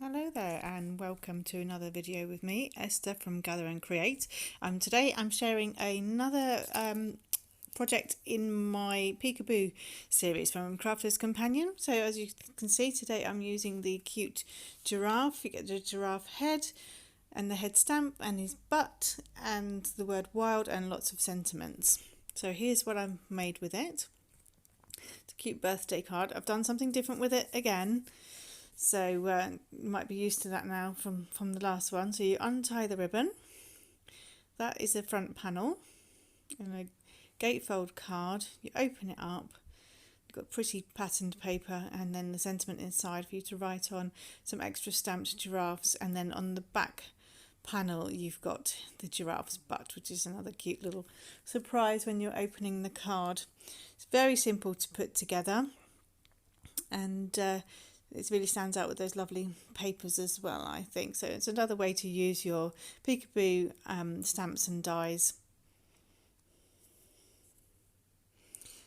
Hello there and welcome to another video with me, Esther from Gather and Create. Today I'm sharing another project in my Peekaboo series from Crafter's Companion. So as you can see today I'm using the cute giraffe. You get the giraffe head and the head stamp and his butt and the word wild and lots of sentiments. So here's what I've made with it. It's a cute birthday card. I've done something different with it again. So you might be used to that now from the last one. So you untie the ribbon. That is the front panel. And a gatefold card. You open it up. You've got pretty patterned paper and then the sentiment inside for you to write on. Some extra stamped giraffes. And then on the back panel you've got the giraffe's butt, which is another cute little surprise when you're opening the card. It's very simple to put together. And it really stands out with those lovely papers as well, I think. So it's another way to use your Peekaboo stamps and dies.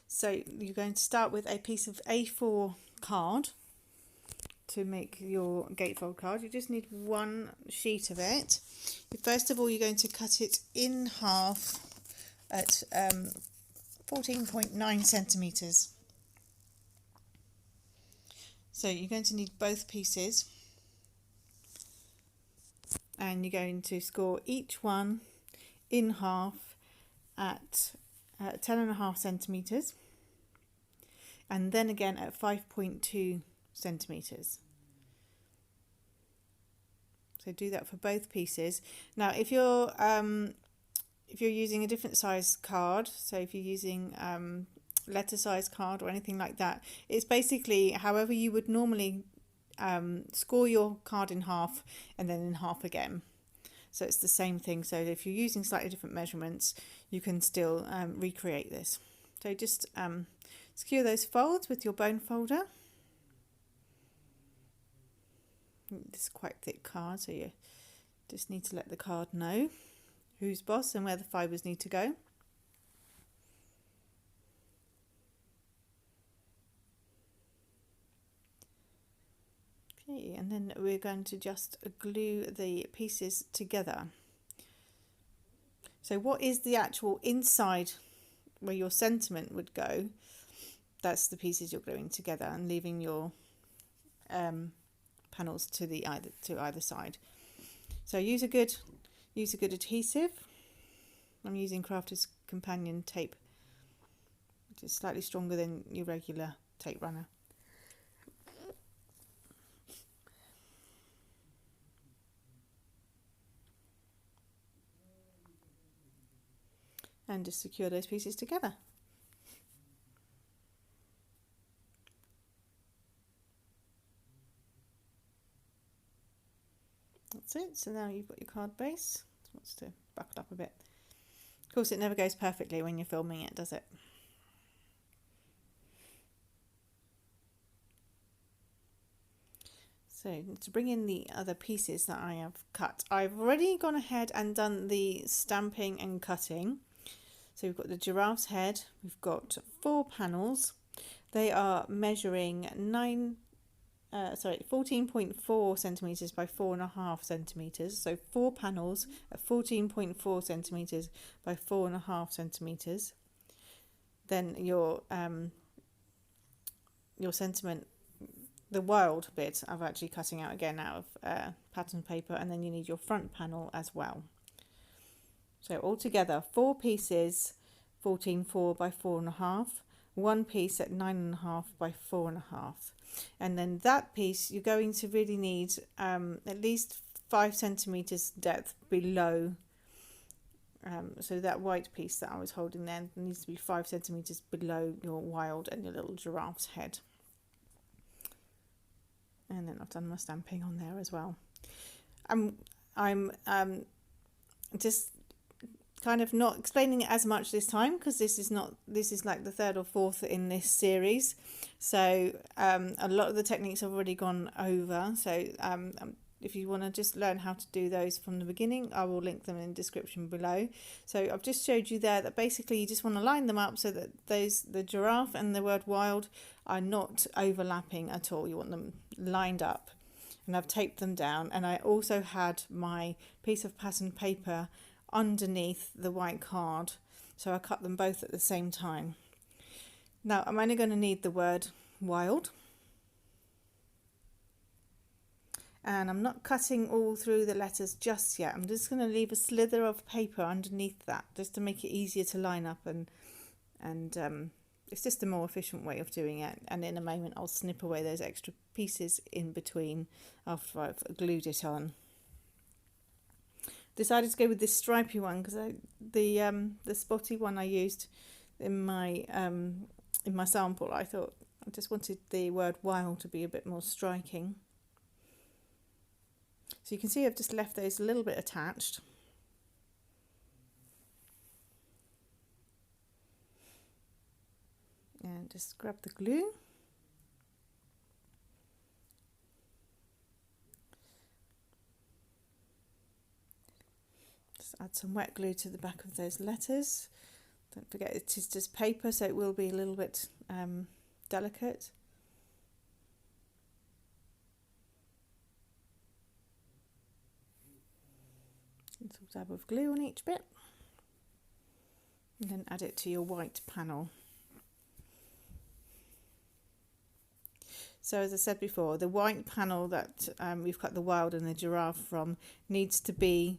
So you're going to start with a piece of A4 card to make your gatefold card. You just need one sheet of it. First of all, you're going to cut it in half at 14.9 centimetres. So you're going to need both pieces and you're going to score each one in half at 10.5 centimetres and then again at 5.2 centimetres. So do that for both pieces. Now if you're using a different size card, so if you're using letter size card or anything like that, it's basically however you would normally score your card in half and then in half again. So it's the same thing. So if you're using slightly different measurements, you can still recreate this. So just secure those folds with your bone folder. This is quite a thick card, so you just need to let the card know who's boss and where the fibres need to go. Okay, and then we're going to just glue the pieces together. So what is the actual inside where your sentiment would go? That's the pieces you're gluing together and leaving your panels to either side. So use a good adhesive. I'm using Crafter's Companion tape, which is slightly stronger than your regular tape runner. And just secure those pieces together. That's it. So now you've got your card base. It wants to buckle up a bit. Of course, it never goes perfectly when you're filming it, does it? So to bring in the other pieces that I have cut, I've already gone ahead and done the stamping and cutting. So we've got the giraffe's head, we've got 4 panels. They are measuring 14.4 centimetres by 4.5 centimetres. So 4 panels at 14.4 centimetres by 4.5 centimetres. Then your sentiment, the wild bit, I'm actually cutting out again out of pattern paper, and then you need your front panel as well. So altogether 4 pieces, 14.4 by 4.5, 1 piece at 9.5 by 4.5, and then that piece you're going to really need at least 5 centimeters depth below. So that white piece that I was holding there needs to be 5 centimeters below your wild and your little giraffe's head. And then I've done my stamping on there as well. I'm just kind of not explaining it as much this time because this is like the 3rd or 4th in this series, so a lot of the techniques I've already gone over. So if you want to just learn how to do those from the beginning, I will link them in the description below. So I've just showed you there that basically you just want to line them up so that the giraffe and the word wild are not overlapping at all. You want them lined up. and I've taped them down, and I also had my piece of pattern paper underneath the white card, so I cut them both at the same time. Now I'm only going to need the word wild, and I'm not cutting all through the letters just yet. I'm just going to leave a slither of paper underneath that just to make it easier to line up, and it's just a more efficient way of doing it. And in a moment I'll snip away those extra pieces in between after I've glued it on. Decided to go with this stripy one because the spotty one I used in my sample, I thought I just wanted the word wild to be a bit more striking. So you can see I've just left those a little bit attached. And just grab the glue. Just add some wet glue to the back of those letters. Don't forget it is just paper, so it will be a little bit delicate. A little dab of glue on each bit. And then add it to your white panel. So as I said before, the white panel that we've cut the wild and the giraffe from needs to be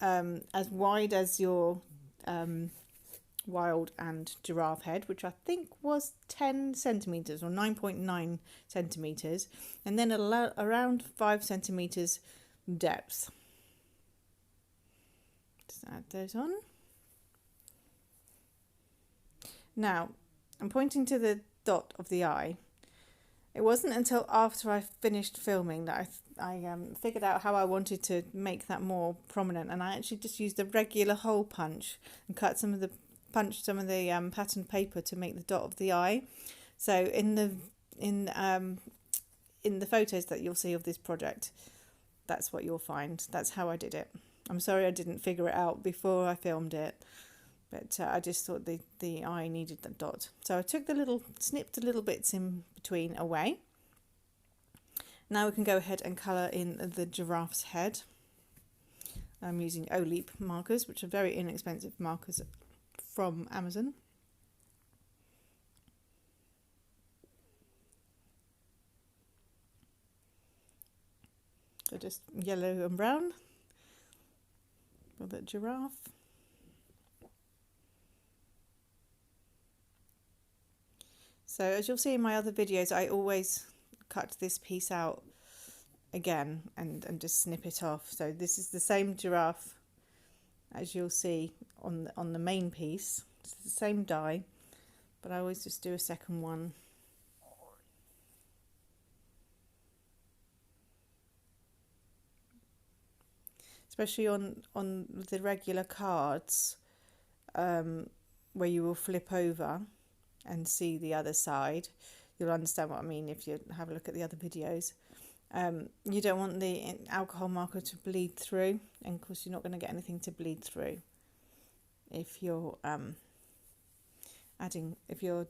as wide as your wild and giraffe head, which I think was 10 centimetres or 9.9 centimetres, and then around 5 centimetres depth. Just add those on. Now I'm pointing to the dot of the eye. It wasn't until after I finished filming that I figured out how I wanted to make that more prominent, and I actually just used a regular hole punch and punched some of the pattern paper to make the dot of the eye. So in the photos that you'll see of this project, that's what you'll find. That's how I did it. I'm sorry I didn't figure it out before I filmed it, but I just thought the eye needed the dot. So I took snipped the little bits in between away. Now we can go ahead and colour in the giraffe's head. I'm using Olip markers, which are very inexpensive markers from Amazon. So just yellow and brown for the giraffe. So as you'll see in my other videos, I always cut this piece out again and just snip it off. So this is the same giraffe as you'll see on the main piece. It's the same die, but I always just do a second one. Especially on the regular cards, where you will flip over and see the other side. You'll understand what I mean if you have a look at the other videos. You don't want the alcohol marker to bleed through, and of course you're not going to get anything to bleed through if you're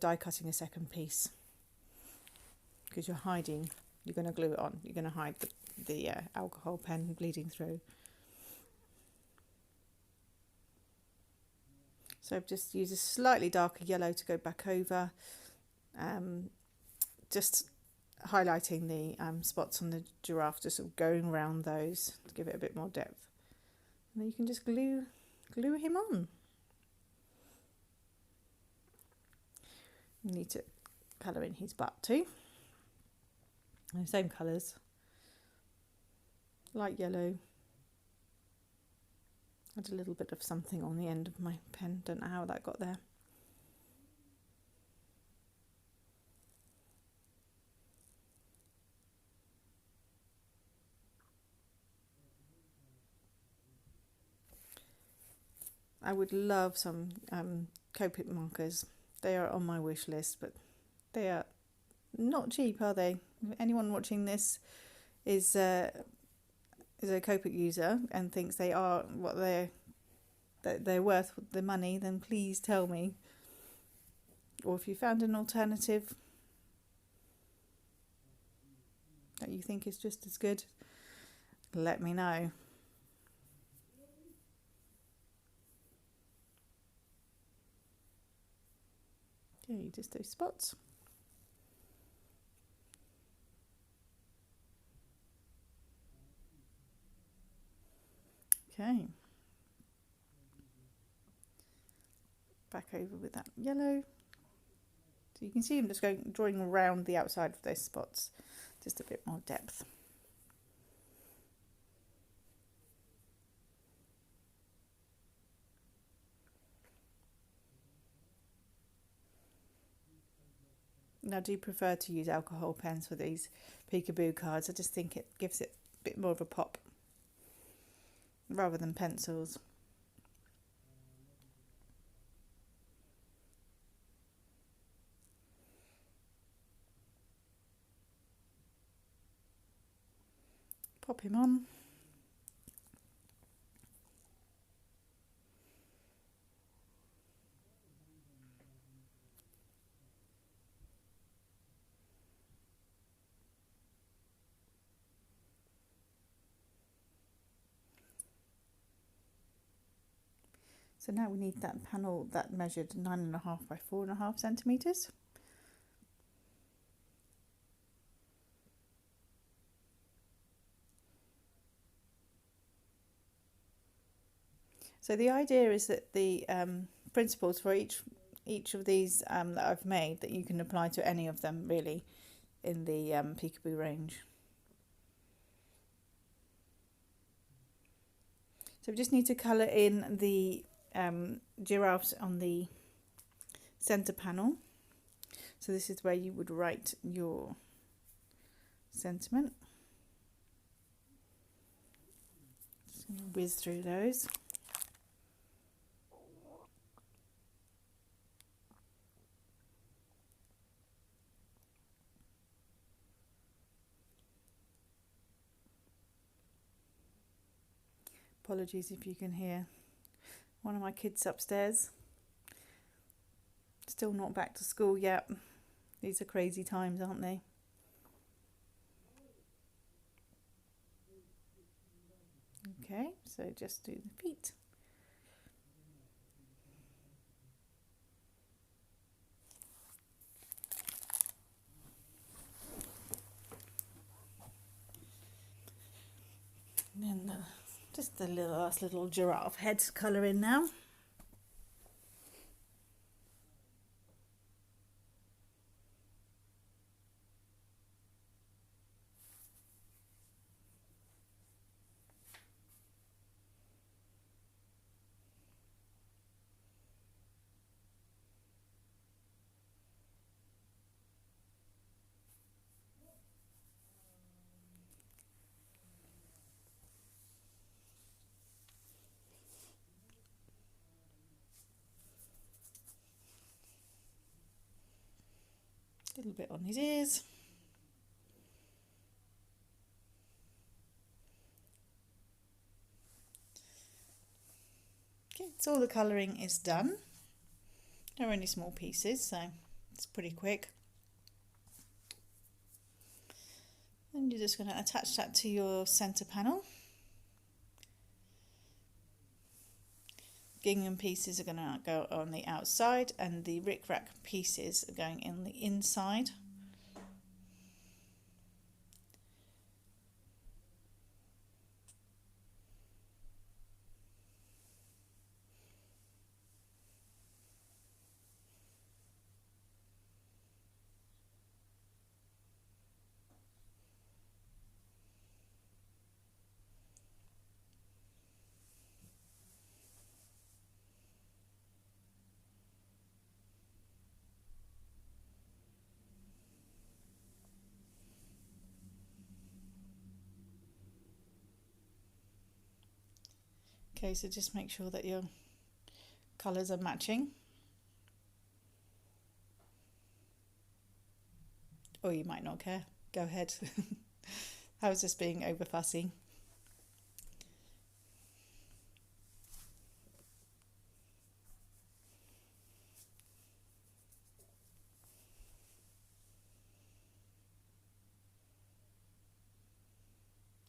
die cutting a second piece, because you're going to glue it on, you're going to hide the alcohol pen bleeding through. So I've just used a slightly darker yellow to go back over, just highlighting the spots on the giraffe, just sort of going around those to give it a bit more depth. And then you can just glue him on. You need to colour in his butt too. And the same colours, light yellow. Add a little bit of something on the end of my pen, don't know how that got there. I would love some Copic markers. They are on my wish list, but they are not cheap, are they? If anyone watching this is a Copic user and thinks they are what they're worth the money, then please tell me. Or if you found an alternative, that you think is just as good, let me know. Okay, just those spots. Okay. Back over with that yellow. So you can see I'm just drawing around the outside of those spots, just a bit more depth. And I do prefer to use alcohol pens for these peekaboo cards. I just think it gives it a bit more of a pop rather than pencils. Pop him on. So now we need that panel that measured 9.5 by 4.5 centimetres. So the idea is that the principles for each of these that I've made, that you can apply to any of them really in the peekaboo range. So we just need to colour in the giraffes on the centre panel. So this is where you would write your sentiment. Just going to whiz through those. Apologies if you can hear one of my kids upstairs. Still not back to school yet. These are crazy times, aren't they? Okay, so just do the feet. And then just the last little giraffe head colour in now. A little bit on his ears. Okay, so all the colouring is done. They're only small pieces, so it's pretty quick. And you're just going to attach that to your centre panel. Gingham pieces are going to go on the outside and the rickrack pieces are going in the inside. Okay, so just make sure that your colours are matching. Or you might not care. Go ahead. I was just being over fussy.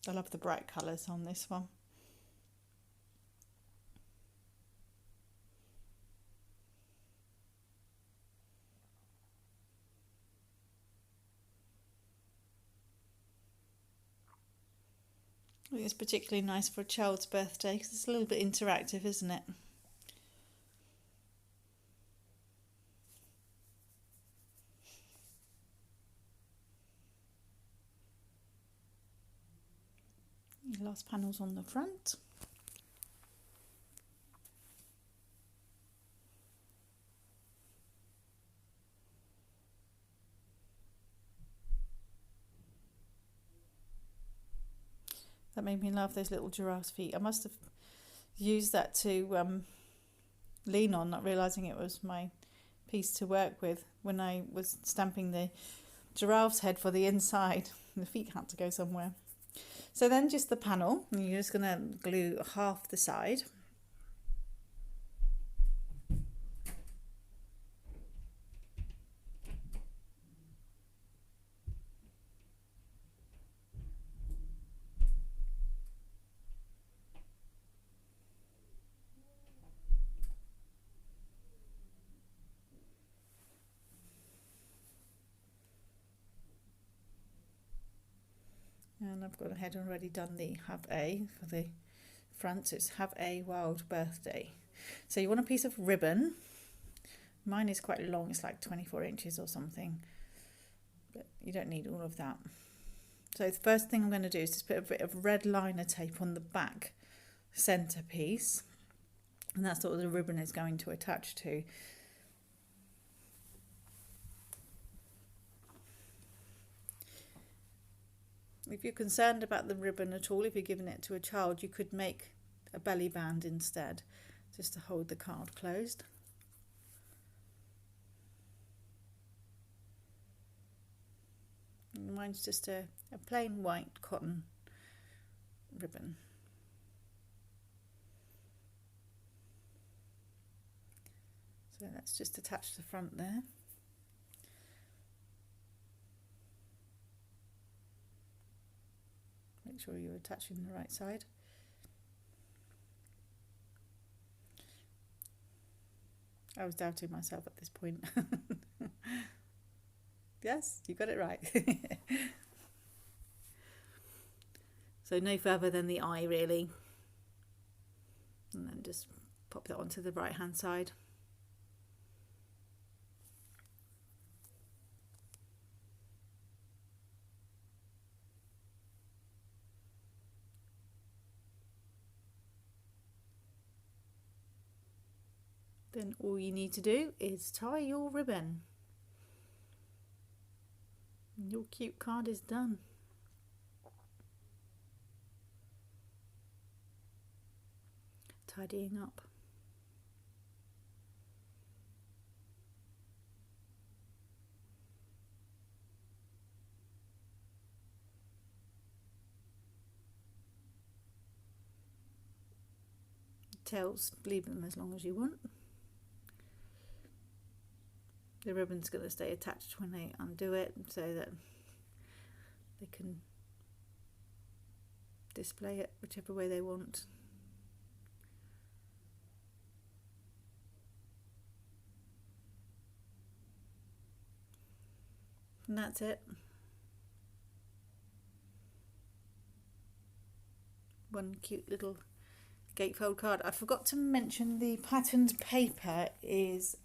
I love the bright colours on this one. I think it's particularly nice for a child's birthday because it's a little bit interactive, isn't it? Last panels on the front. That made me love those little giraffe's feet. I must have used that to lean on, not realising it was my piece to work with when I was stamping the giraffe's head for the inside. The feet had to go somewhere. So then just the panel, and you're just going to glue half the side. And I've got ahead already done the have a for the front, so it's have a wild birthday. So you want a piece of ribbon. Mine is quite long, it's like 24 inches or something, but you don't need all of that. So the first thing I'm going to do is just put a bit of red liner tape on the back centre piece, and that's what the ribbon is going to attach to. If you're concerned about the ribbon at all, if you're giving it to a child, you could make a belly band instead, just to hold the card closed. And mine's just a plain white cotton ribbon. So let's just attach the front there. Make sure you're attaching the right side. I was doubting myself at this point. Yes, you got it right. So no further than the eye really. And then just pop that onto the right hand side. Then all you need to do is tie your ribbon. And your cute card is done. Tidying up. Tails, leave them as long as you want. The ribbon's going to stay attached when they undo it so that they can display it whichever way they want. And that's it. One cute little gatefold card. I forgot to mention the patterned paper is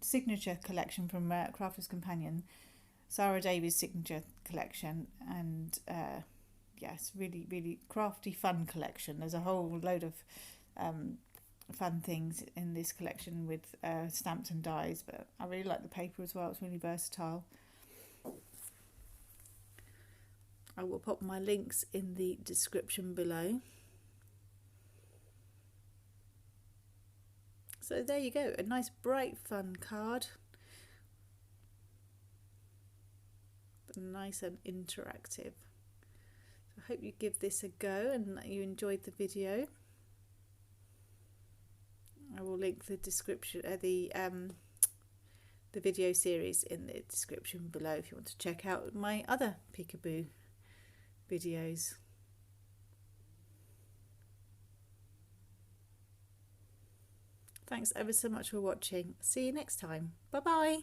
signature collection from Crafter's Companion, Sara Davies' signature collection, and yes, really crafty fun collection. There's a whole load of fun things in this collection with stamps and dies, but I really like the paper as well. It's really versatile. I will pop my links in the description below. So there you go, a nice bright fun card, but nice and interactive. So I hope you give this a go and that you enjoyed the video. I will link the description, the the video series in the description below if you want to check out my other peekaboo videos. Thanks ever so much for watching. See you next time. Bye bye.